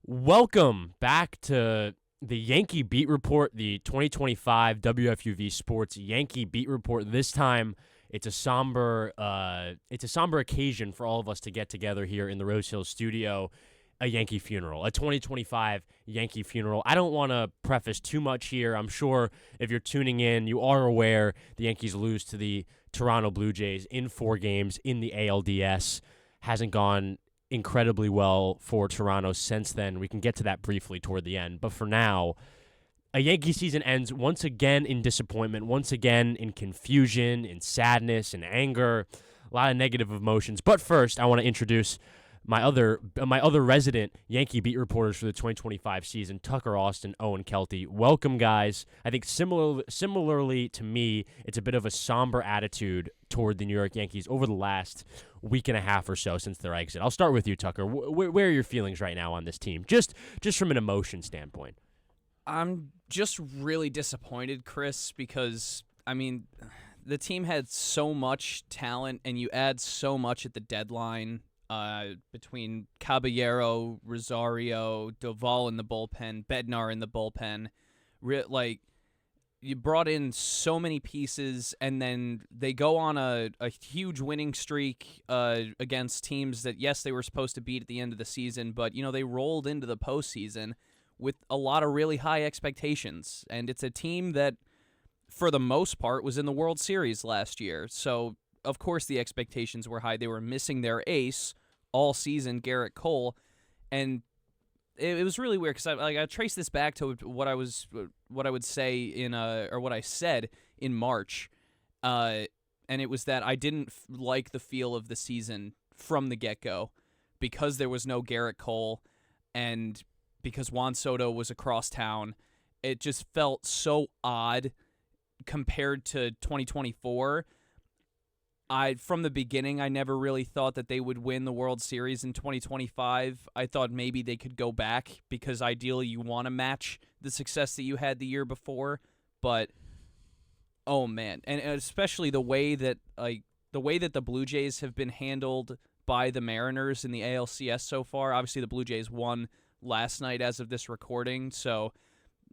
Welcome back to the Yankee Beat Report, the 2025 WFUV Sports Yankee Beat Report. This time, it's a somber occasion for all of us to get together here in the Rose Hills studio. A Yankee funeral, a 2025 Yankee funeral. I don't want to preface too much here. I'm sure if you're tuning in, you are aware the Yankees lose to the Toronto Blue Jays in 4 games in the ALDS. Hasn't gone incredibly well for Toronto since then. We can get to that briefly toward the end. But for now, a Yankee season ends once again in disappointment, once again in confusion, in sadness, in anger, a lot of negative emotions. But first, I want to introduce my other resident Yankee beat reporters for the 2025 season, Tucker Austin, Owen Kelty. Welcome, guys. I think similarly to me, it's a bit of a somber attitude toward the New York Yankees over the last week and a half or so since their exit. I'll start with you, Tucker. Where are your feelings right now on this team, just from an emotion standpoint? I'm just really disappointed, Chris, because, the team had so much talent, and you add so much at the deadline. Between Caballero, Rosario, Doval in the bullpen, Bednar in the bullpen. You brought in so many pieces, and then they go on a huge winning streak against teams that, yes, they were supposed to beat at the end of the season, but, they rolled into the postseason with a lot of really high expectations. And it's a team that, for the most part, was in the World Series last year. So, of course, the expectations were high. They were missing their ace all season, Garrett Cole, and it was really weird because I traced this back to what I would say or what I said in March, and it was that I didn't like the feel of the season from the get-go because there was no Garrett Cole and because Juan Soto was across town. It just felt so odd compared to 2024. From the beginning, I never really thought that they would win the World Series in 2025. I thought maybe they could go back because ideally you want to match the success that you had the year before. But, oh man, and especially the way that the Blue Jays have been handled by the Mariners in the ALCS so far. Obviously, the Blue Jays won last night as of this recording, so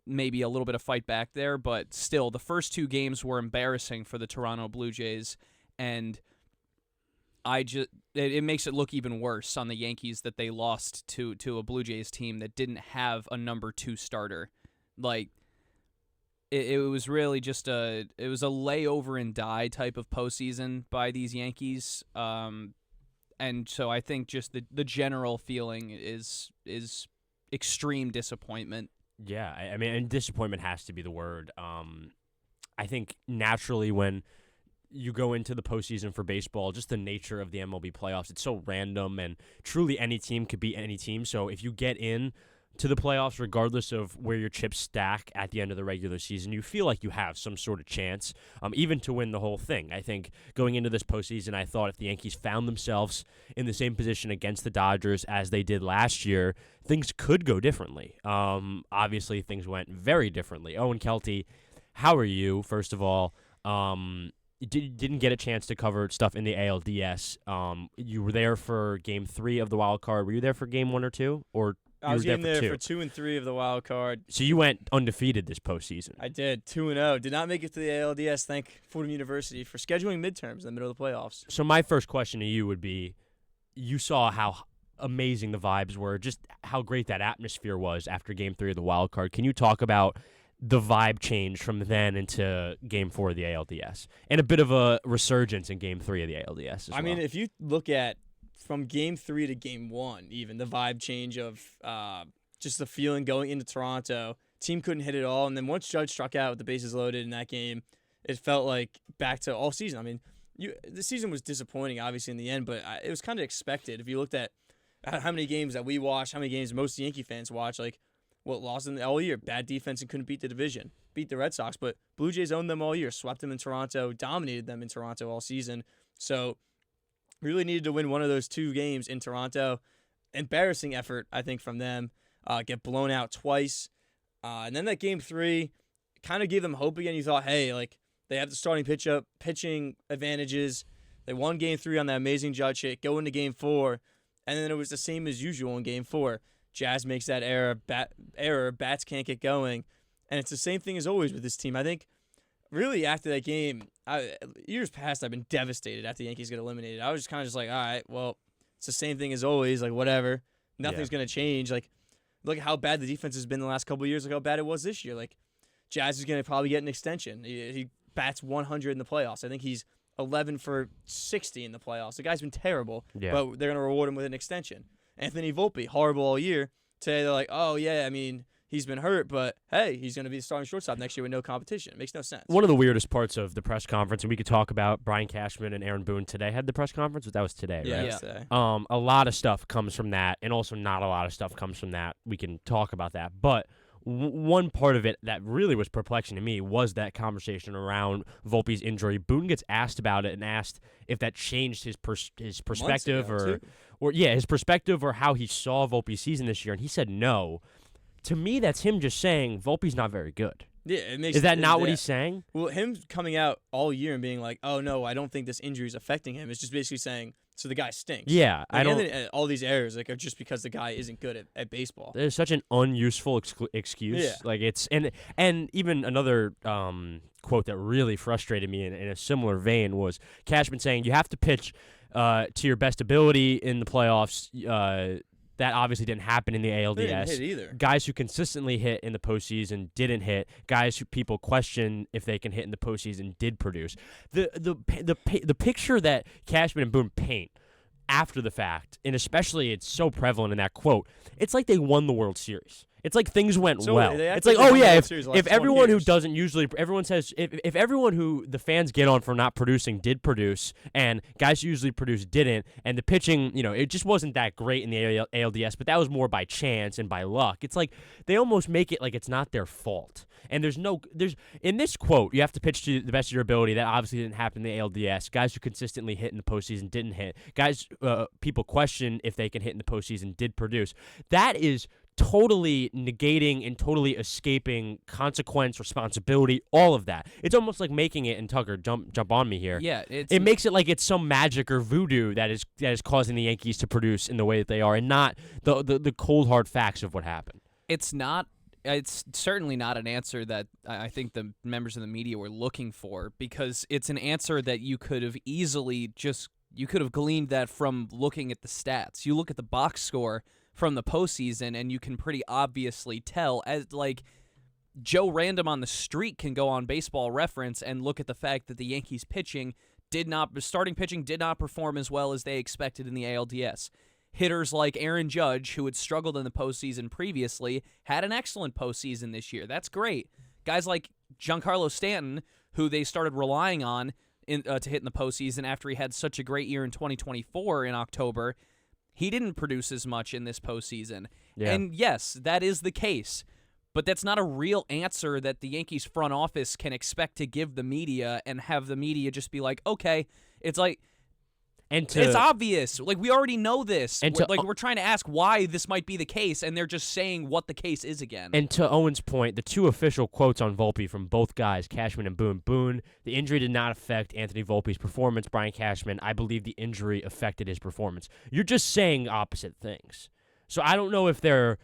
maybe a little bit of fight back there. But still, the first 2 games were embarrassing for the Toronto Blue Jays. And it makes it look even worse on the Yankees that they lost to a Blue Jays team that didn't have a number 2 starter. It was really just a layover and die type of postseason by these Yankees. And so I think just the general feeling is extreme disappointment. Yeah, and disappointment has to be the word. I think naturally when you go into the postseason for baseball, just the nature of the MLB playoffs, it's so random, and truly any team could beat any team. So if you get in to the playoffs, regardless of where your chips stack at the end of the regular season, you feel like you have some sort of chance, even to win the whole thing. I think going into this postseason, I thought if the Yankees found themselves in the same position against the Dodgers as they did last year, things could go differently. Obviously, things went very differently. Owen Kelty, how are you, first of all? You didn't get a chance to cover stuff in the ALDS. You were there for Game 3 of the wild card. Were you there for Game 1 or 2? Or I was there for 2 and 3 of the wild card. So you went undefeated this postseason. I did, 2-0. Did not make it to the ALDS. Thank Fordham University for scheduling midterms in the middle of the playoffs. So my first question to you would be, you saw how amazing the vibes were, just how great that atmosphere was after Game 3 of the wild card. Can you talk about the vibe change from then into Game 4 of the ALDS, and a bit of a resurgence in Game 3 of the ALDS as well? If you look at from Game 3 to Game 1, even the vibe change of just the feeling going into Toronto, team couldn't hit it all, and then once Judge struck out with the bases loaded in that game, it felt like back to all season. The season was disappointing, obviously, in the end, but it was kind of expected. If you looked at how many games that we watched, how many games most Yankee fans watch, lost them all year. Bad defense and couldn't beat the division. Beat the Red Sox, but Blue Jays owned them all year, swept them in Toronto, dominated them in Toronto all season. So really needed to win one of those 2 games in Toronto. Embarrassing effort, I think, from them. Get blown out twice. And then that Game 3 kind of gave them hope again. You thought, hey, they have the starting pitching advantages. They won Game 3 on that amazing Judge hit, go into Game 4, and then it was the same as usual in Game 4. Jazz makes that error, bats can't get going, and it's the same thing as always with this team. I think really after that game, years past I've been devastated after the Yankees get eliminated. I was just kind of just like, all right, well, it's the same thing as always, like whatever. Nothing's going to change. Like, look at how bad the defense has been the last couple of years, look how bad it was this year. Like, Jazz is going to probably get an extension. He bats 100 in the playoffs. I think he's 11 for 60 in the playoffs. The guy's been terrible, but they're going to reward him with an extension. Anthony Volpe, horrible all year. Today they're like, oh, yeah, I mean, he's been hurt, but hey, he's going to be the starting shortstop next year with no competition. It makes no sense. One of the weirdest parts of the press conference, and we could talk about Brian Cashman and Aaron Boone today had the press conference, but that was today, Yeah, right? it was today. A lot of stuff comes from that, and also not a lot of stuff comes from that. We can talk about that, but one part of it that really was perplexing to me was that conversation around Volpe's injury. Boone gets asked about it and asked if that changed his perspective his perspective or how he saw Volpe's season this year, and he said no. To me, that's him just saying Volpe's not very good. Yeah, it makes. Is that not what he's saying? Well, him coming out all year and being like, "Oh no, I don't think this injury is affecting him," is just basically saying, "So the guy stinks." Yeah, like, I don't. All these errors are just because the guy isn't good at baseball. There's such an unuseful excuse. Yeah. Like it's and even another quote that really frustrated me in a similar vein was Cashman saying you have to pitch to your best ability in the playoffs. That obviously didn't happen in the ALDS. They didn't hit either. Guys who consistently hit in the postseason didn't hit. Guys who people question if they can hit in the postseason did produce. The picture that Cashman and Boone paint after the fact, and especially it's so prevalent in that quote, it's like they won the World Series. It's like things went well. It's like, oh yeah, if everyone who doesn't usually, everyone says, if everyone who the fans get on for not producing did produce, and guys who usually produce didn't, and the pitching, it just wasn't that great in the ALDS, but that was more by chance and by luck. It's like they almost make it like it's not their fault. And there's in this quote, you have to pitch to the best of your ability. That obviously didn't happen in the ALDS. Guys who consistently hit in the postseason didn't hit. Guys, people question if they can hit in the postseason did produce. That is totally negating and totally escaping consequence, responsibility, all of that. It's almost like making it, and Tucker, jump on me here. Yeah, it makes it like it's some magic or voodoo that is causing the Yankees to produce in the way that they are, and not the cold hard facts of what happened. It's not. It's certainly not an answer that I think the members of the media were looking for, because it's an answer that you could have easily gleaned that from looking at the stats. You look at the box score from the postseason, and you can pretty obviously tell, as like Joe Random on the street can go on Baseball Reference and look at the fact that the Yankees starting pitching did not perform as well as they expected in the ALDS. Hitters like Aaron Judge, who had struggled in the postseason previously, had an excellent postseason this year. That's great. Guys like Giancarlo Stanton, who they started relying on to hit in the postseason after he had such a great year in 2024 in October, he didn't produce as much in this postseason. Yeah. And yes, that is the case. But that's not a real answer that the Yankees front office can expect to give the media and have the media just be like, okay, it's like, it's obvious. Like, we already know this. And we're trying to ask why this might be the case, and they're just saying what the case is again. And to Owen's point, the two official quotes on Volpe from both guys, Cashman and Boone. Boone, the injury did not affect Anthony Volpe's performance. Brian Cashman, I believe the injury affected his performance. You're just saying opposite things. So I don't know if they're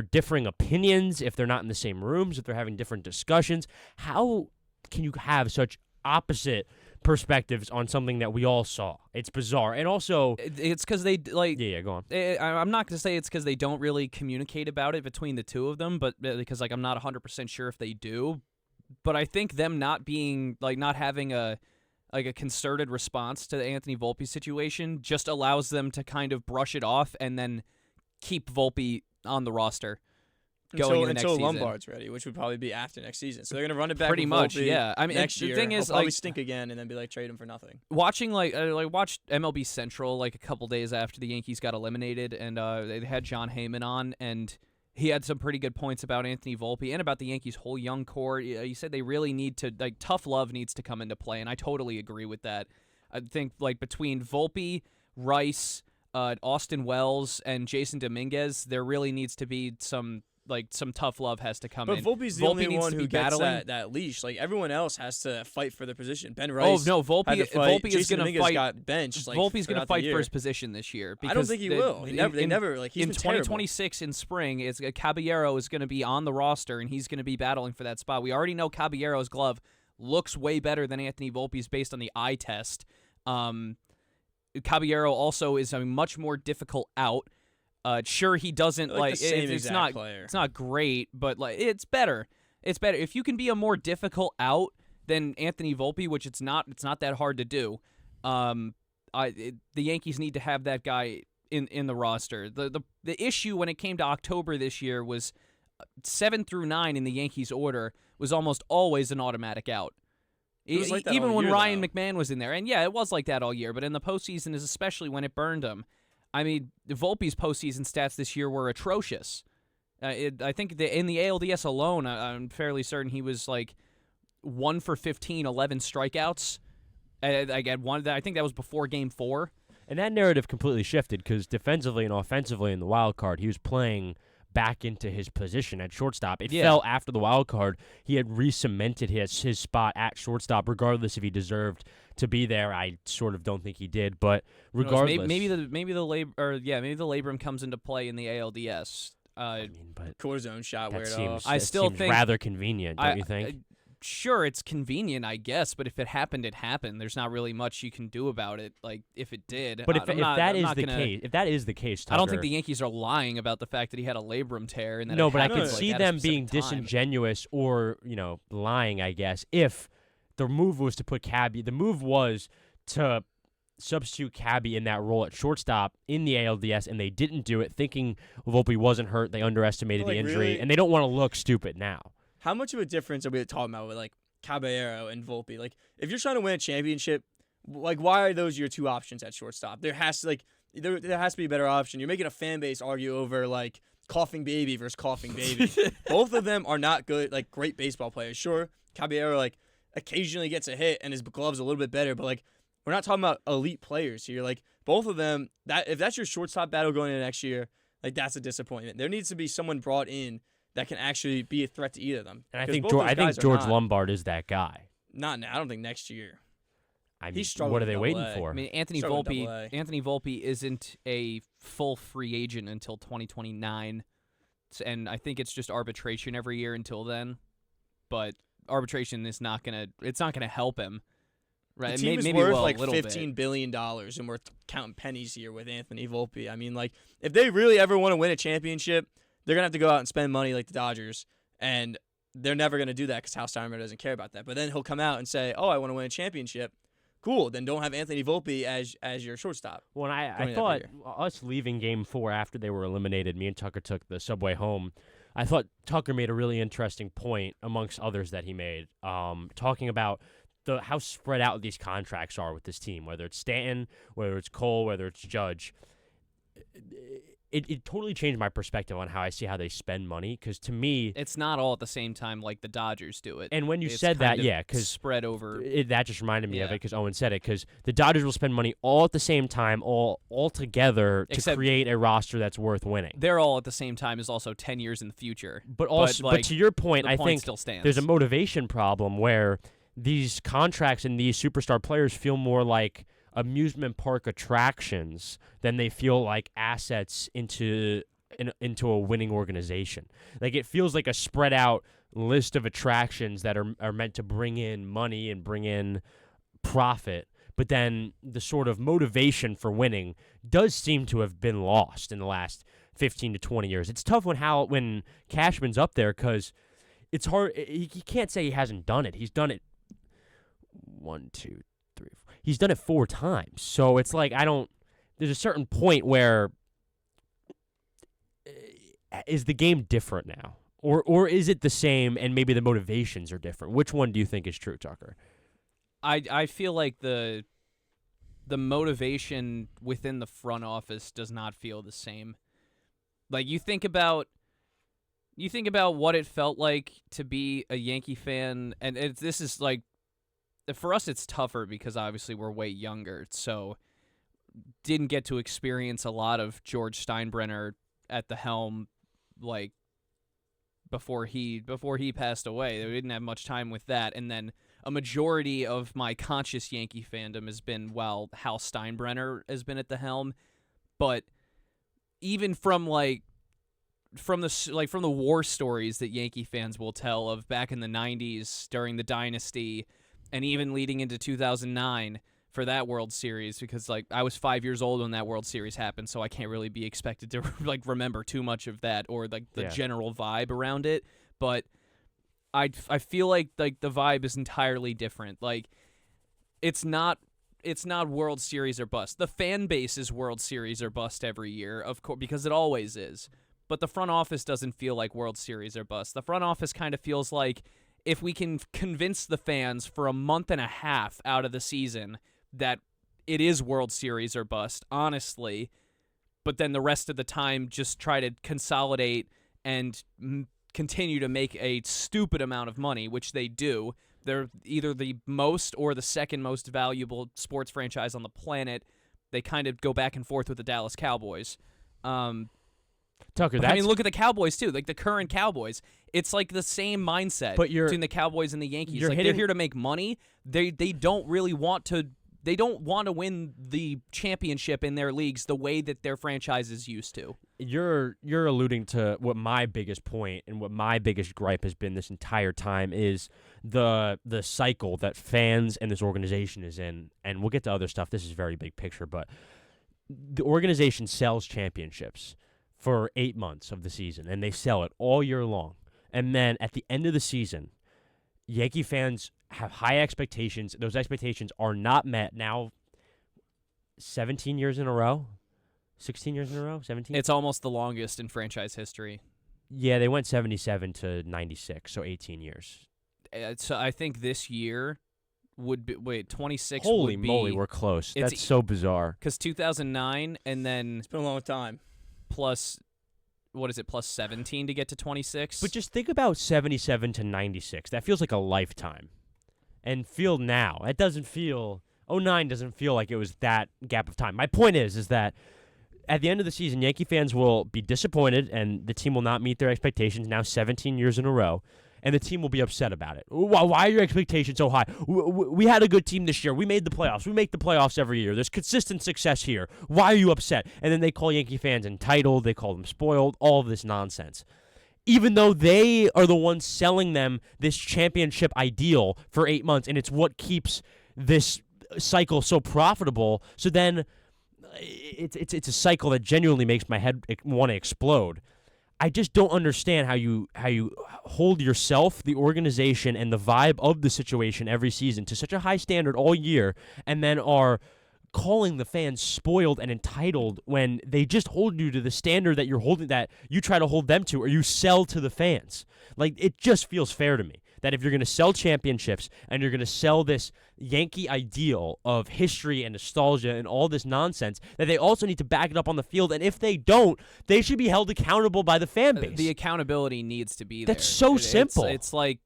differing opinions, if they're not in the same rooms, if they're having different discussions. How can you have such opposite perspectives on something that we all saw? It's bizarre. And also, it's because they like. Yeah, go on. I'm not going to say it's because they don't really communicate about it between the two of them, but because I'm not 100% sure if they do. But I think them not having a concerted response to the Anthony Volpe situation just allows them to kind of brush it off and then keep Volpe on the roster until Lombard's ready, which would probably be after next season. So they're gonna run it back pretty much. Volpe yeah, I mean, next the year, thing is, he'll probably stink again, and then be like, trade him for nothing. Watching watched MLB Central like a couple days after the Yankees got eliminated, and they had John Heyman on, and he had some pretty good points about Anthony Volpe and about the Yankees' whole young core. He said they really need to, tough love needs to come into play, and I totally agree with that. I think between Volpe, Rice, Austin Wells, and Jason Dominguez, there really needs to be some like some tough love has to come But in. Volpe's the Volpe only needs one to who be gets battling. that leash. Like everyone else has to fight for their position. Ben Oh Rice. no, had to fight. Volpe is Jason going to Dominguez fight. got benched. Like, Volpe's going to throughout the fight year. for his position this year. I don't Because think he will. He never. Like he's in been terrible. 2026 in spring, it's Caballero is going to be on the roster and he's going to be battling for that spot. We already know Caballero's glove looks way better than Anthony Volpe's based on the eye test. Caballero also is a much more difficult out. Sure, he doesn't like the same it's exact not player. it's not great, but like it's better. It's better if you can be a more difficult out than Anthony Volpe, which it's not that hard to do. The Yankees need to have that guy in the roster. The issue when it came to October this year was 7 through 9 in the Yankees order was almost always an automatic out. It was like that Even all when year, Ryan though. McMahon was in there. And yeah, it was like that all year, but in the postseason is especially when it burned him. I mean, Volpe's postseason stats this year were atrocious. I think in the ALDS alone, I'm fairly certain he was like 1 for 15, 11 strikeouts. I think that was before Game 4. And that narrative completely shifted because defensively and offensively in the wild card, he was playing back into his position at shortstop. It fell after the wild card. He had re-cemented his spot at shortstop, regardless if he deserved to be there. I sort of don't think he did, but regardless, maybe the labrum comes into play in the ALDS. But cortisone shot that wear it seems, off. I that still seems think- rather convenient, don't you think? Sure, it's convenient, I guess, but if it happened, it happened. There's not really much you can do about it. Like if it did, But if that is the case, I don't think Tucker, the Yankees are lying about the fact that he had a labrum tear. And that no, it but I happened, could like, see at a them being specific time. disingenuous or lying. I guess if the move was to put Cabby, the move was to substitute Cabby in that role at shortstop in the ALDS, and they didn't do it, thinking Volpe wasn't hurt. They underestimated Like, the injury, really? and they don't want to look stupid now. How much of a difference are we talking about with like Caballero and Volpe? Like, if you're trying to win a championship, like, why are those your two options at shortstop? There has to there has to be a better option. You're making a fan base argue over like coughing baby versus coughing baby. Both of them are not good, like great baseball players. Sure, Caballero like occasionally gets a hit and his glove's a little bit better, but like we're not talking about elite players here. Like both of them, that if that's your shortstop battle going into next year, like that's a disappointment. There needs to be someone brought in that can actually be a threat to either of them. And I 'Cause think both those guys are George not. Lombard is that guy. Not now. I don't think next year. I mean, He's struggling what are in they Double waiting A. for? I mean, Anthony Struggling in Double A. Volpe isn't a full free agent until 2029, and I think it's just arbitration every year until then. But arbitration is not gonna help him, right? The team is maybe worth will like a little $15 billion, and we're counting pennies here with Anthony Volpe. I mean, like if they really ever want to win a championship, they're gonna have to go out and spend money like the Dodgers, and they're never gonna do that because Hal Steinbrenner doesn't care about that. But then he'll come out and say, "Oh, I want to win a championship." Cool. Then don't have Anthony Volpe as your shortstop. Well, I going thought every us leaving Game 4 after they were eliminated, me and Tucker took the subway home. I thought Tucker made a really interesting point, amongst others that he made, talking about how spread out these contracts are with this team, whether it's Stanton, whether it's Cole, whether it's Judge. It totally changed my perspective on how I see how they spend money, because to me, It's not all at the same time like the Dodgers do it. and when you It's said that, kind of yeah, because spread over. that just reminded me of Yeah. it because Owen said it, because the Dodgers will spend money all at the same time, all together to Except- create a roster that's worth winning. They're all at the same time is also 10 years in the future. But also, like, but to your point, the I point think still stands. there's a motivation problem where these contracts and these superstar players feel more like amusement park attractions than they feel like assets into a winning organization. Like it feels like a spread out list of attractions that are meant to bring in money and bring in profit. But then the sort of motivation for winning does seem to have been lost in the last 15 to 20 years. It's tough when Cashman's up there because it's hard. He can't say he hasn't done it. He's done it 1, 2, 3, 4. He's done it 4 times. So it's like there's a certain point where is the game different now? Or is it the same and maybe the motivations are different? Which one do you think is true, Tucker? I feel like the motivation within the front office does not feel the same. Like you think about what it felt like to be a Yankee fan, and this is like, for us it's tougher because obviously we're way younger, so didn't get to experience a lot of George Steinbrenner at the helm, like before he passed away. They didn't have much time with that, and then a majority of my conscious Yankee fandom has been while Hal Steinbrenner has been at the helm. But even from the war stories that Yankee fans will tell of back in the 90s during the dynasty, and even leading into 2009 for that World Series, because I was 5 years old when that World Series happened, so I can't really be expected to remember too much of that or the general vibe around it. But I feel like the vibe is entirely different. It's not World Series or bust. The fan base is World Series or bust every year, of course, because it always is. But the front office doesn't feel like World Series or bust. The front office kind of feels like if we can convince the fans for a month and a half out of the season that it is World Series or bust, honestly, but then the rest of the time just try to consolidate and continue to make a stupid amount of money, which they do. They're either the most or the second most valuable sports franchise on the planet. They kind of go back and forth with the Dallas Cowboys. Tucker, I mean, look at the Cowboys, too. The current Cowboys. It's the same mindset between the Cowboys and the Yankees. They're here to make money. They don't really want to... They don't want to win the championship in their leagues the way that their franchises used to. You're alluding to what my biggest point and what my biggest gripe has been this entire time is the cycle that fans and this organization is in. And we'll get to other stuff. This is very big picture, but the organization sells championships for 8 months of the season, and they sell it all year long. And then at the end of the season, Yankee fans have high expectations. Those expectations are not met now 17 years in a row, 16 years in a row, 17? It's almost the longest in franchise history. Yeah, they went 77 to 96, so 18 years. So I think this year would be, 26 Holy would be... moly, we're close. That's so bizarre. Because 2009 and then... It's been a long time. Plus... What is it, plus 17 to get to 26? But just think about 77 to 96. That feels like a lifetime. And feel now. It doesn't feel... 09 doesn't feel like it was that gap of time. My point is that at the end of the season, Yankee fans will be disappointed and the team will not meet their expectations now 17 years in a row. And the team will be upset about it. Why are your expectations so high? We had a good team this year. We made the playoffs. We make the playoffs every year. There's consistent success here. Why are you upset? And then they call Yankee fans entitled. They call them spoiled. All of this nonsense. Even though they are the ones selling them this championship ideal for 8 months, and it's what keeps this cycle so profitable. So then it's a cycle that genuinely makes my head want to explode. I just don't understand how you hold yourself, the organization, and the vibe of the situation every season to such a high standard all year, and then are calling the fans spoiled and entitled when they just hold you to the standard that you're holding, that you try to hold them to, or you sell to the fans. It just feels fair to me that if you're going to sell championships and you're going to sell this Yankee ideal of history and nostalgia and all this nonsense, that they also need to back it up on the field. And if they don't, they should be held accountable by the fan base. The accountability needs to be there. That's so simple. It's like,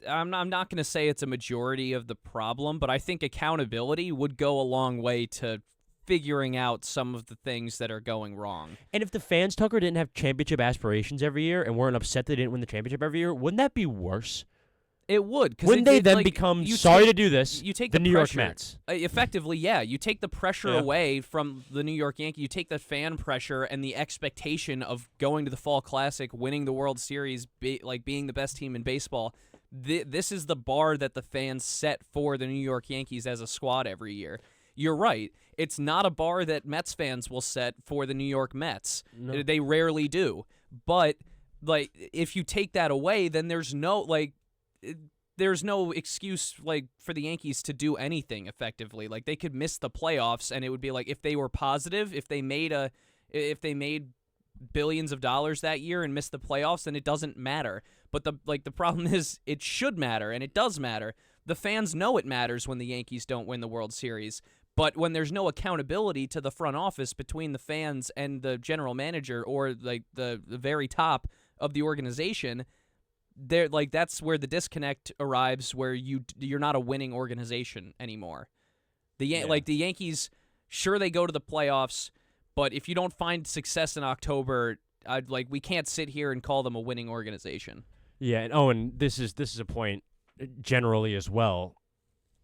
I'm not going to say it's a majority of the problem, but I think accountability would go a long way to figuring out some of the things that are going wrong. And if the fans, Tucker, didn't have championship aspirations every year and weren't upset they didn't win the championship every year, wouldn't that be worse? It would. Wouldn't they then become sorry to do this? You take the New York pressure, Mets. Effectively, yeah. You take the pressure away from the New York Yankees. You take the fan pressure and the expectation of going to the Fall Classic, winning the World Series, being the best team in baseball. This is the bar that the fans set for the New York Yankees as a squad every year. You're right. It's not a bar that Mets fans will set for the New York Mets. No. They rarely do. But if you take that away, then there's no excuse for the Yankees to do anything effectively. They could miss the playoffs, and it would be if they were positive, if they made billions of dollars that year and missed the playoffs, then it doesn't matter. But the problem is it should matter, and it does matter. The fans know it matters when the Yankees don't win the World Series. But when there's no accountability to the front office between the fans and the general manager or the very top of the organization, that's where the disconnect arrives, where you're not a winning organization anymore. The Yankees, sure, they go to the playoffs, but if you don't find success in October, we can't sit here and call them a winning organization. Yeah, and Owen, this is a point generally as well.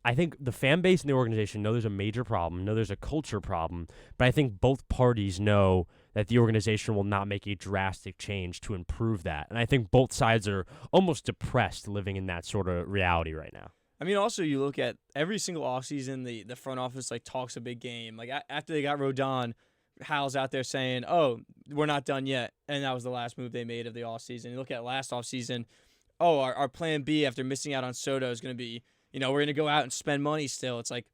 I think the fan base and the organization know there's a major problem, know there's a culture problem, but I think both parties know that the organization will not make a drastic change to improve that. And I think both sides are almost depressed living in that sort of reality right now. I mean, also you look at every single offseason, the front office talks a big game. Like after they got Rodon, Hal's out there saying, "Oh, we're not done yet," and that was the last move they made of the offseason. You look at last offseason, our plan B after missing out on Soto is going to be, we're going to go out and spend money still. It's like,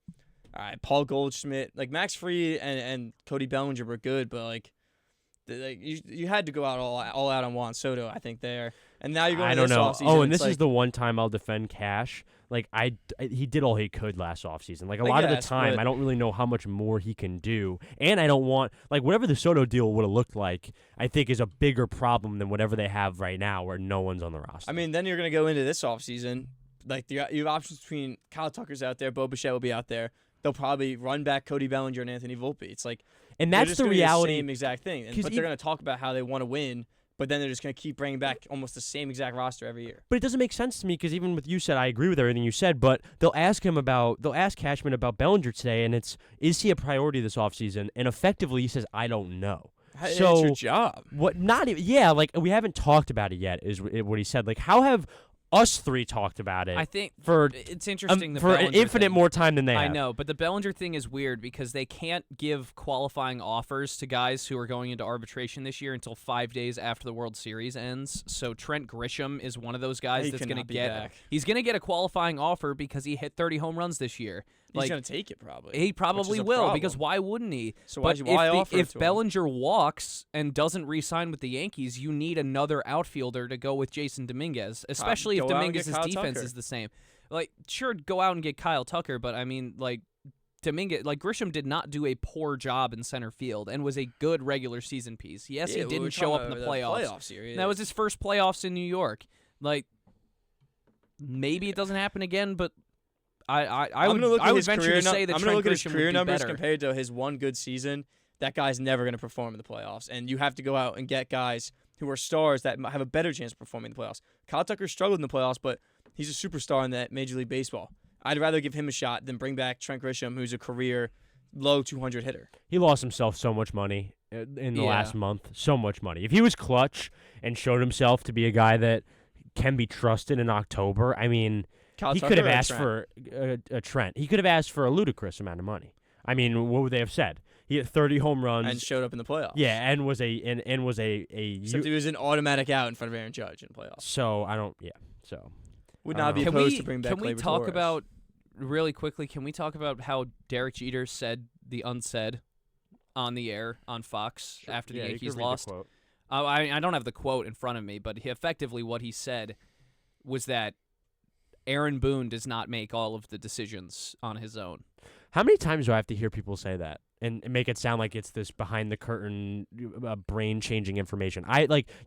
all right, Paul Goldschmidt, Max Fried and Cody Bellinger were good, but you had to go out all out on Juan Soto, I think there. And now you're going to this offseason. Oh, and this is the one time I'll defend Cash. He did all he could last offseason. A lot of the time, I don't really know how much more he can do. And I don't want, whatever the Soto deal would have looked like, I think is a bigger problem than whatever they have right now where no one's on the roster. I mean, then you're going to go into this offseason. You have options between Kyle Tucker's out there, Bo Bichette will be out there. They'll probably run back Cody Bellinger and Anthony Volpe. It's and that's just the reality. The same exact thing. But they're going to talk about how they want to win. But then they're just going to keep bringing back almost the same exact roster every year. But it doesn't make sense to me because even with you said, I agree with everything you said, but they'll ask Cashman about Bellinger today, and is he a priority this offseason? And effectively he says, I don't know. It's your job. What? Not even. Yeah, we haven't talked about it yet. Is what he said. How have us three talked about it? I think for it's interesting the for an Bellinger infinite thing. more time than they have. I know, but the Bellinger thing is weird because they can't give qualifying offers to guys who are going into arbitration this year until 5 days after the World Series ends. So Trent Grisham is one of those guys that's going to get back. He's going to get a qualifying offer because he hit 30 home runs this year. He's going to take it probably. He probably will because why wouldn't he? So but why offer if it to Bellinger walks and doesn't re-sign with the Yankees, you need another outfielder to go with Jason Dominguez, especially if Dominguez's defense is the same. Sure, go out and get Kyle Tucker, but I mean, Dominguez, Grisham did not do a poor job in center field and was a good regular season piece. Yes, he didn't show up in the playoffs. That was his first playoffs in New York. Maybe it doesn't happen again, but I would venture to say that I'm going to look at his Grisham career would be numbers better. compared to his one good season. That guy's never going to perform in the playoffs, and you have to go out and get guys who are stars that have a better chance of performing in the playoffs. Kyle Tucker struggled in the playoffs, but he's a superstar in that Major League Baseball. I'd rather give him a shot than bring back Trent Grisham, who's a career low 200 hitter. He lost himself so much money in the last month. So much money. If he was clutch and showed himself to be a guy that can be trusted in October, I mean, he could have asked for a Trent. He could have asked for a ludicrous amount of money. I mean, what would they have said? He hit 30 home runs and showed up in the playoffs. Yeah, and was a except he was an automatic out in front of Aaron Judge in the playoffs. So I don't. Yeah. So would not be opposed to bring back. Can we talk about really quickly? Can we talk about how Derek Jeter said the unsaid on the air on Fox after the Yankees lost? I don't have the quote in front of me, but effectively what he said was that Aaron Boone does not make all of the decisions on his own. How many times do I have to hear people say that and make it sound like it's this behind the curtain, brain-changing information?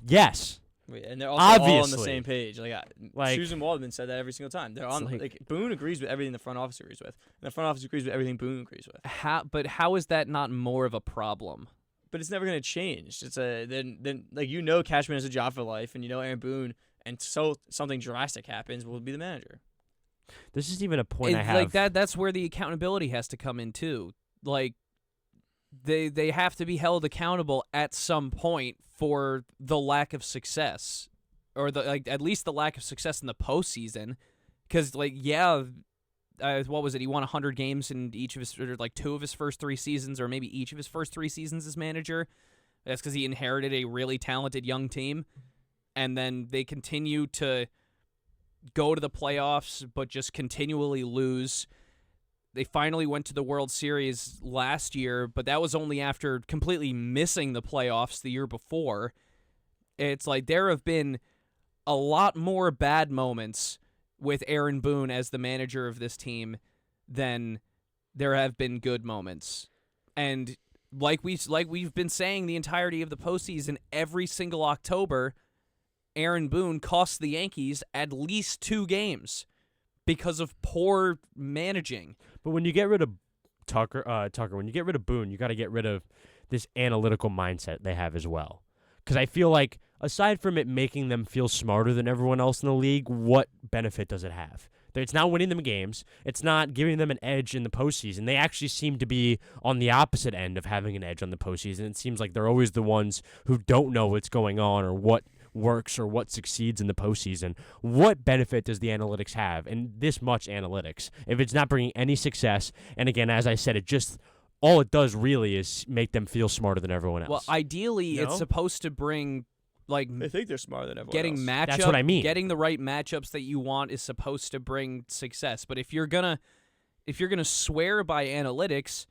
Yes. And they're also obviously all on the same page. Susan Waldman said that every single time. They're on. Boone agrees with everything the front office agrees with, and the front office agrees with everything Boone agrees with. How is that not more of a problem? But it's never going to change. It's Cashman has a job for life, and Aaron Boone, and so something drastic happens, will be the manager. This is even a point I have. That's where the accountability has to come in too. They have to be held accountable at some point for the lack of success, or at least the lack of success in the postseason. Because what was it? He won 100 games in each of his, or 2 of his first 3 seasons, or maybe each of his first 3 seasons as manager. That's because he inherited a really talented young team, and then they continue to go to the playoffs, but just continually lose. They finally went to the World Series last year, but that was only after completely missing the playoffs the year before. It's there have been a lot more bad moments with Aaron Boone as the manager of this team than there have been good moments. And we've been saying the entirety of the postseason, every single October, Aaron Boone cost the Yankees at least 2 games because of poor managing. But when you get rid of Tucker, when you get rid of Boone, you got to get rid of this analytical mindset they have as well. Because I feel like aside from it making them feel smarter than everyone else in the league, what benefit does it have? It's not winning them games. It's not giving them an edge in the postseason. They actually seem to be on the opposite end of having an edge on the postseason. It seems like they're always the ones who don't know what's going on or what works or what succeeds in the postseason. What benefit does the analytics have? And this much analytics, if it's not bringing any success, and again, as I said, all it does really is make them feel smarter than everyone else. Well, ideally, No? it's supposed to bring They think they're smarter than everyone getting else. matchup. That's what I mean. Getting the right matchups that you want is supposed to bring success. But if you're gonna swear by analytics,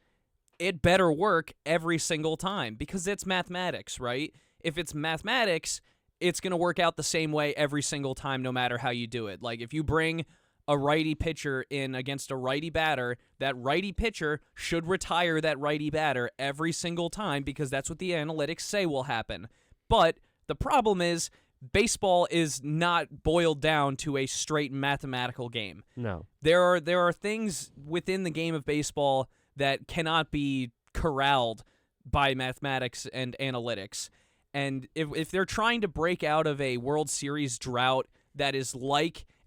it better work every single time because it's mathematics, right? If it's mathematics, it's gonna work out the same way every single time, no matter how you do it. Like if you bring a righty pitcher in against a righty batter, that righty pitcher should retire that righty batter every single time because that's what the analytics say will happen. But the problem is baseball is not boiled down to a straight mathematical game. No. There are things within the game of baseball that cannot be corralled by mathematics and analytics. And if they're trying to break out of a World Series drought that is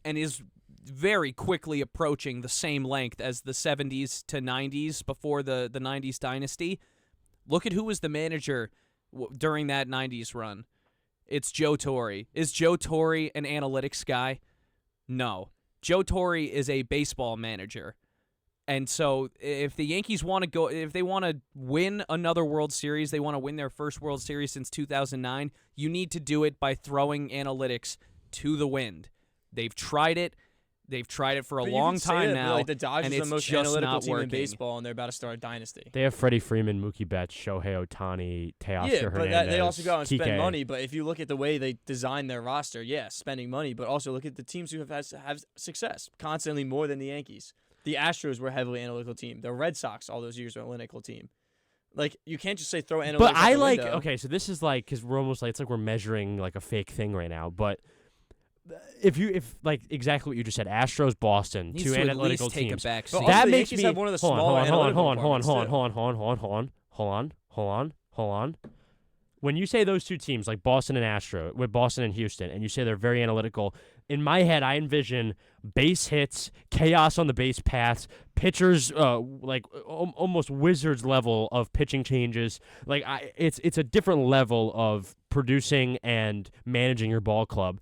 and is very quickly approaching the same length as the 70s to 90s before the 90s dynasty, look at who was the manager during that 90s run. It's Joe Torre. Is Joe Torre an analytics guy? No. Joe Torre is a baseball manager. And so if the Yankees want to if they want to win another World Series, they want to win their first World Series since 2009, you need to do it by throwing analytics to the wind. They've tried it. They've tried it for a long time now, like the Dodgers and are it's the most just analytical not team working. in baseball, and they're about to start a dynasty. They have Freddie Freeman, Mookie Betts, Shohei Ohtani, Teoscar But Hernandez, they also go out and TK. spend money. But if you look at the way they design their roster, spending money, but also look at the teams who have success constantly more than the Yankees. The Astros were a heavily analytical team. The Red Sox all those years were an analytical team. Like, you can't just say throw analytics But out I the like, window. okay, so this is like, because we're almost like, it's like we're measuring like a fake thing right now. But if like exactly what you just said, Astros, Boston, Needs two to at analytical least take teams. a back But seat. also That the makes Yankees me have one of the hold smaller on. analytical departments, Hold on. When you say those two teams, like Boston and Houston, and you say they're very analytical, in my head I envision base hits, chaos on the base paths, pitchers like almost Wizards level of pitching changes. Like it's a different level of producing and managing your ball club.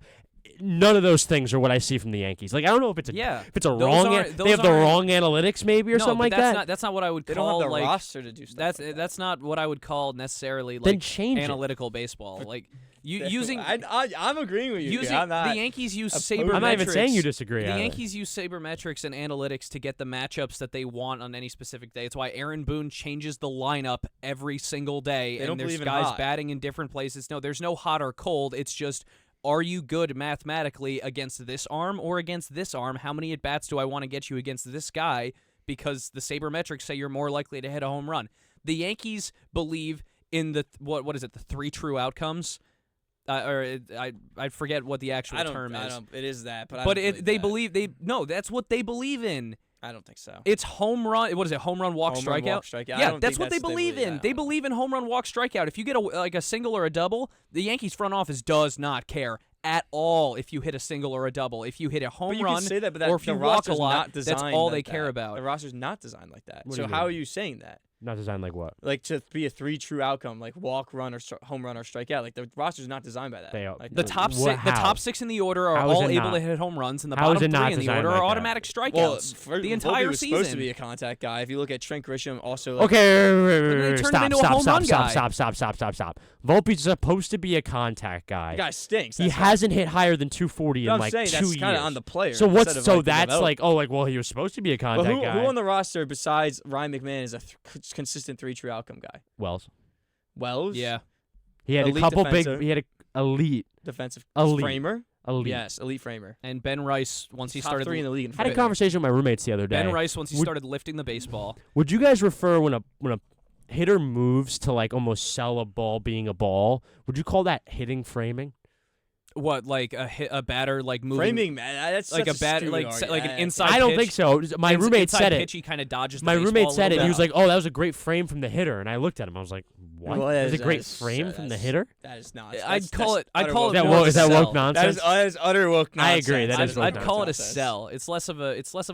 None of those things are what I see from the Yankees. Like I don't know if it's a Yeah. if it's a Those wrong aren't- they have those the aren't- wrong analytics maybe or No, something but like that's that. That's not what I would They call don't have the like roster to do stuff. that's not what I would call necessarily Then like change it. analytical baseball. Like using I'm agreeing with you. using I'm not, the Yankees use opposed- sabermetrics. I'm not even saying you disagree. The either. Yankees use sabermetrics and analytics to get the matchups that they want on any specific day. It's why Aaron Boone changes the lineup every single day, They don't and there's believe in guys hot. batting in different places. No, there's no hot or cold. It's just, are you good mathematically against this arm or against this arm? How many at-bats do I want to get you against this guy? Because the sabermetrics say you're more likely to hit a home run. The Yankees believe in the, what is it, the 3 true outcomes? I forget what the actual term is. It is that, but I But don't they believe believe that's what they believe in. that. I don't think so. It's home run. What is it? Home run, walk, Home run, strikeout. walk, strikeout. I Yeah, don't that's think what they believe in. that. They believe in home run, walk, strikeout. If you get a single or a double, the Yankees front office does not care at all if you hit a single or a double. If you hit a But home you run, can say that, but or if the you walk a roster's lot, not that's designed all like they care that. about. The roster's not designed like that. What do So you how mean? are you saying that? Not designed like what? Like to be a 3 true outcome, like walk, run, or home run or strikeout. Like the roster's not designed by that. They are. Like, The top What- six, the how? top 6 in the order are How is all it able not? to hit home runs, and the How is bottom it not 3 in the designed order like are that? automatic strikeouts. well, the Volpe entire was season. supposed to be a contact guy. If you look at Trent Grisham, also like, Okay, They turned him into a home run guy. stop. Volpe's supposed to be a contact guy. the guy stinks. He That's not- hasn't hit higher than 240 No, in I'm like saying 2 that's years. kind of on the player. So what's instead of, so like, the that's development. like well he was supposed to be a But contact guy. who on the roster besides Ryan McMahon is a consistent 3 true outcome guy? Wells. Wells, Yeah. He had a Elite couple defensive. big. He had a elite. defensive Elite. framer. Elite. Yes, elite framer. And Ben Rice, once he Top started 3 in the league. In Had a framing. conversation with my roommates the other day. Ben Rice, once he Would- started lifting the baseball. Would you guys refer when a hitter moves to like almost sell a ball being a ball? Would you call that hitting framing? What, like a batter like moving Framing, man. That's like such a bat stupid like argument. like an That's- inside I don't pitch. think so. My roommate inside said pitch, it. he kind of dodges the My baseball roommate a said it. little He bit. was like, "Oh, that was a great frame from the hitter," and I looked at him. I was like, What? Well, It was a that great is- frame from the that's- hitter. That is not. I'd call it Is more that of a woke sell. nonsense? That is utter woke I nonsense. agree, that is woke I'd call it a nonsense. sell. It's less of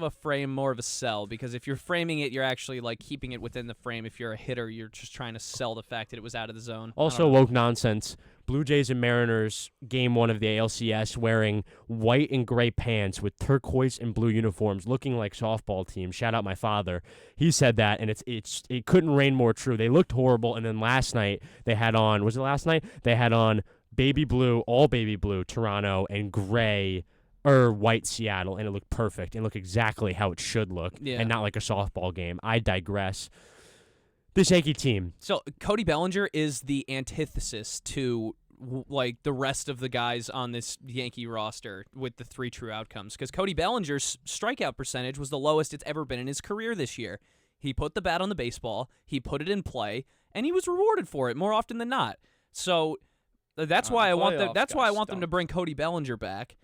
a frame, more of a sell, because if you're framing it, you're actually like keeping it within the frame. If you're a hitter, you're just trying to sell the fact that it was out of the zone. I Also don't know. woke nonsense. Blue Jays and Mariners game 1 of the ALCS wearing white and gray pants with turquoise and blue uniforms, looking like softball teams. Shout out my father. He said that, and it couldn't rain more true. They looked horrible, and then last night they had on. Was it last night? They had on baby blue, all baby blue Toronto, and gray or white Seattle, and it looked perfect and looked exactly how it should look, Yeah. and not like a softball game. I digress. This Yankee team. So Cody Bellinger is the antithesis to like the rest of the guys on this Yankee roster with the 3 true outcomes, because Cody Bellinger's strikeout percentage was the lowest it's ever been in his career this year. He put the bat on the baseball, he put it in play, and he was rewarded for it more often than not. So that's why I want them. playoffs That's why I got want them to stumped. bring Cody Bellinger back.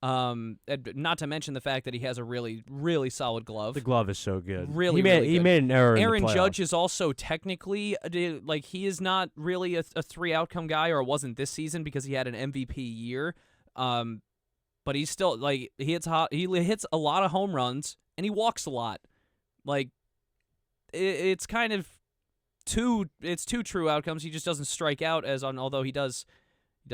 And not to mention the fact that he has a really, really solid glove. The glove is so good. Really, he made really he good. made an error. Aaron in the Judge playoffs. is also technically like he is not really a 3 outcome guy, or wasn't this season because he had an MVP year. But he's still like he hits a lot of home runs and he walks a lot. Like it's kind of two true outcomes. He just doesn't strike out although he does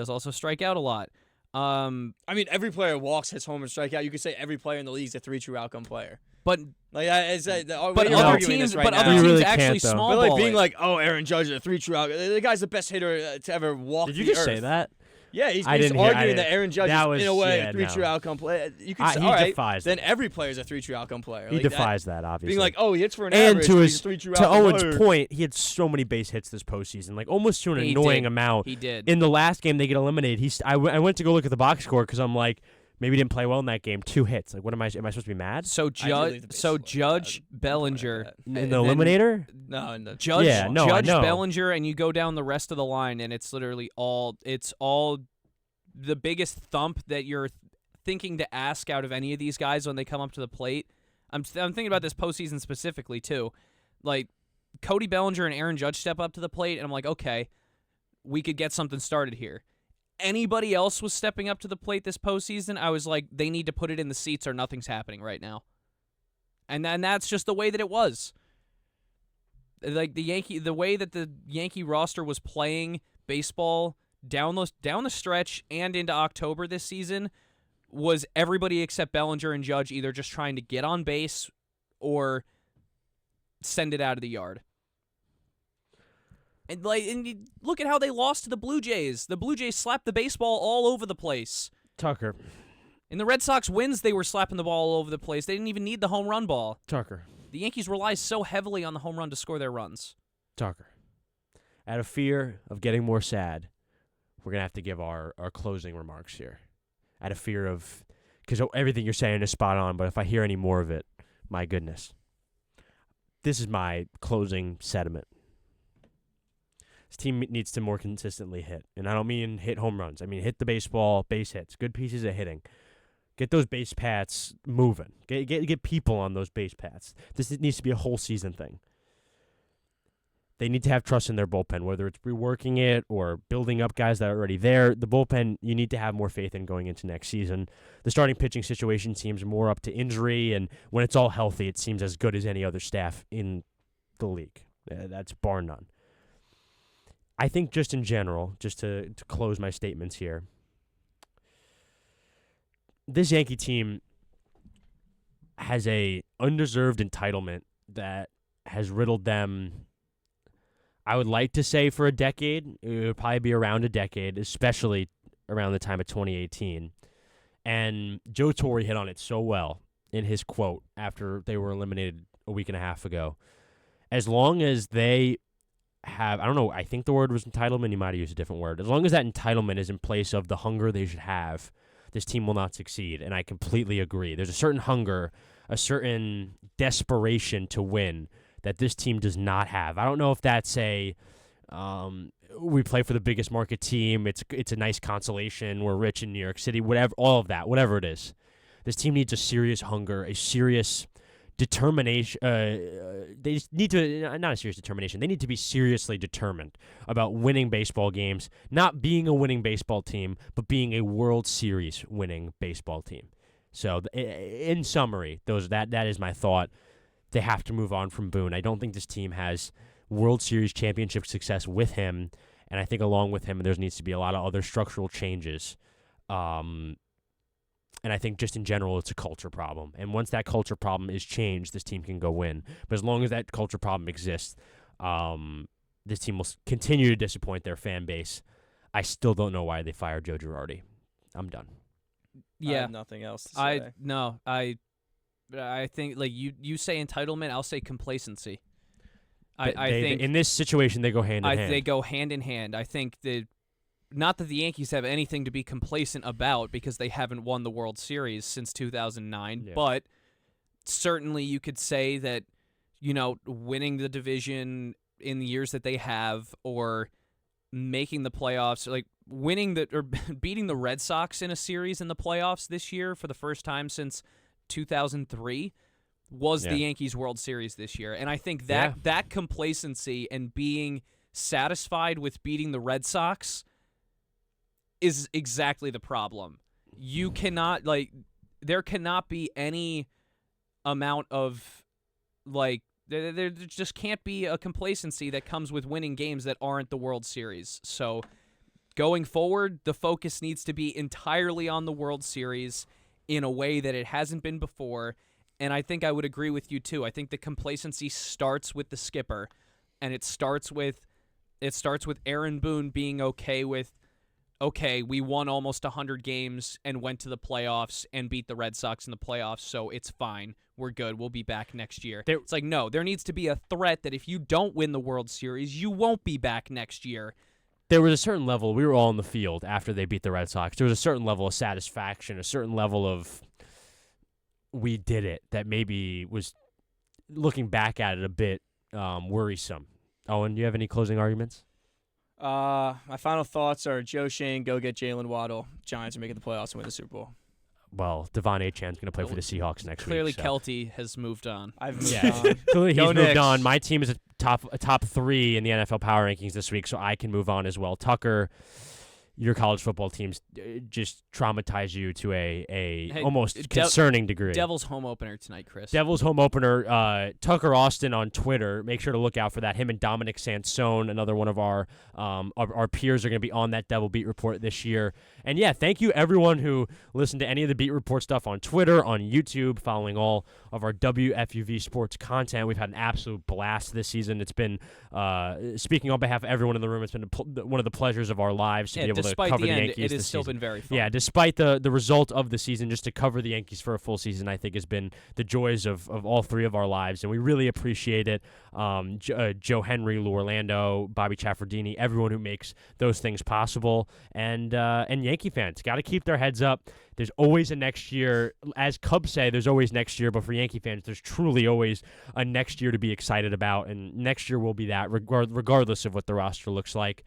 also strike out a lot. I mean, every player walks, hits home, and strike out. You could say every player in the league is a 3 true outcome player. But Like, but you're other arguing teams, this right but now. other You teams really actually can't, though. small But like ball being it. like, oh, Aaron Judge is a 3 true outcome. The guy's the best hitter to ever walk. Did you the just say earth. that? Yeah, he's I didn't hear- I arguing that didn't- Aaron Judge that is was- in a way yeah, a 3 no. true outcome player. You could say, He all right, defies then it. every player is a 3 true outcome player. He Like, defies that, obviously. being like, oh, he hits for an and average. to but his he's a 3 true to outcome Owen's player. point, he had so many base hits this postseason, like almost to an He annoying did. amount. He did. In the last game, they get eliminated. I went to go look at the box score because I'm like, maybe he didn't play well in that game. 2 hits. Like, what am I supposed to be mad? So I do leave the base loaded. Judge Don't Bellinger, that. In and the then eliminator? No, no. Judge, Yeah, no, I Judge know. Bellinger, and you go down the rest of the line, and it's literally all the biggest thump that you're thinking to ask out of any of these guys when they come up to the plate. I'm thinking about this postseason specifically too. Like Cody Bellinger and Aaron Judge step up to the plate, and I'm like, okay, we could get something started here. Anybody else was stepping up to the plate this postseason, I was like, they need to put it in the seats or nothing's happening right now. And then that's just the way that it was. Like the way that the Yankee roster was playing baseball down the stretch and into October this season was everybody except Bellinger and Judge either just trying to get on base or send it out of the yard. And you look at how they lost to the Blue Jays. The Blue Jays slapped the baseball all over the place. Tucker. In the Red Sox wins, they were slapping the ball all over the place. They didn't even need the home run ball. Tucker. The Yankees rely so heavily on the home run to score their runs. Tucker. Out of fear of getting more sad, we're going to have to give our closing remarks here. Out of fear of, because everything you're saying is spot on, but if I hear any more of it, my goodness. This is my closing sentiment. This team needs to more consistently hit. And I don't mean hit home runs. I mean hit the baseball, base hits, good pieces of hitting. Get those base paths moving. Get people on those base paths. This needs to be a whole season thing. They need to have trust in their bullpen, whether it's reworking it or building up guys that are already there. The bullpen, you need to have more faith in going into next season. The starting pitching situation seems more up to injury, and when it's all healthy, it seems as good as any other staff in the league. That's bar none. I think just in general, just to close my statements here, this Yankee team has a undeserved entitlement that has riddled them, I would like to say, for a decade. It would probably be around a decade, especially around the time of 2018. And Joe Torre hit on it so well in his quote after they were eliminated a week and a half ago. As long as they have, I don't know, I think the word was entitlement. You might have used a different word. As long as that entitlement is in place of the hunger they should have, this team will not succeed. And I completely agree. There's a certain hunger, a certain desperation to win that this team does not have. I don't know if that's we play for the biggest market team. It's a nice consolation. We're rich in New York City. Whatever, all of that, whatever it is. This team needs a serious hunger, a serious determination. They just need to not a serious determination. They need to be seriously determined about winning baseball games, not being a winning baseball team, but being a World Series winning baseball team. So, in summary, that is my thought. They have to move on from Boone. I don't think this team has World Series championship success with him, and I think along with him, there needs to be a lot of other structural changes. And I think just in general, it's a culture problem. And once that culture problem is changed, this team can go win. But as long as that culture problem exists, this team will continue to disappoint their fan base. I still don't know why they fired Joe Girardi. I'm done. I have nothing else to say. I think like you say entitlement, I'll say complacency. I think in this situation they go hand in hand. They go hand in hand. I think that not that the Yankees have anything to be complacent about because they haven't won the World Series since 2009, but certainly you could say that winning the division in the years that they have or making the playoffs, like beating the Red Sox in a series in the playoffs this year for the first time since 2003 was the Yankees World Series this year. And I think that complacency and being satisfied with beating the Red Sox is exactly the problem. You cannot there cannot be any amount of there just can't be a complacency that comes with winning games that aren't the World Series. So going forward, the focus needs to be entirely on the World Series in a way that it hasn't been before. And I think I would agree with you too. I think the complacency starts with the skipper, and it starts with Aaron Boone being okay with, okay, we won almost 100 games and went to the playoffs and beat the Red Sox in the playoffs, so it's fine. We're good. We'll be back next year. It's like, no, there needs to be a threat that if you don't win the World Series, you won't be back next year. There was a certain level, we were all in the field after they beat the Red Sox. There was a certain level of satisfaction, a certain level of we did it that maybe was, looking back at it, a bit worrisome. Owen, do you have any closing arguments? My final thoughts are Joe Shane, go get Jalen Waddle. Giants are making the playoffs and win the Super Bowl. Well, Devon Achan's going to play for the Seahawks next Clearly week. Clearly, Kelty has moved on. I've moved on. Clearly, he's Knicks. moved on. My team is a top 3 in the NFL power rankings this week, so I can move on as well. Tucker, your college football teams just traumatize you to a almost concerning degree. Devils home opener tonight, Chris. Devils home opener. Tucker Austin on Twitter. Make sure to look out for that. Him and Dominic Sansone, another one of our peers, are going to be on that Devil Beat Report this year. And yeah, thank you everyone who listened to any of the Beat Report stuff on Twitter, on YouTube, following all of our WFUV sports content. We've had an absolute blast this season. It's been, speaking on behalf of everyone in the room, it's been one of the pleasures of our lives to be able to cover the Yankees it has this still season. been very fun. Yeah, despite the result of the season, just to cover the Yankees for a full season, I think has been the joys of all 3 of our lives, and we really appreciate it. Joe Henry, Lou Orlando, Bobby Chaffardini, everyone who makes those things possible, and Yankee fans got to keep their heads up. There's always a next year. As Cubs say, there's always next year, but for Yankee fans, there's truly always a next year to be excited about, and next year will be that, regardless of what the roster looks like.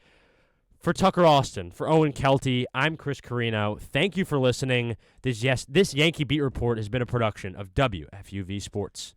For Tucker Austin, for Owen Kelty, I'm Chris Carrino. Thank you for listening. This Yankee Beat Report has been a production of WFUV Sports.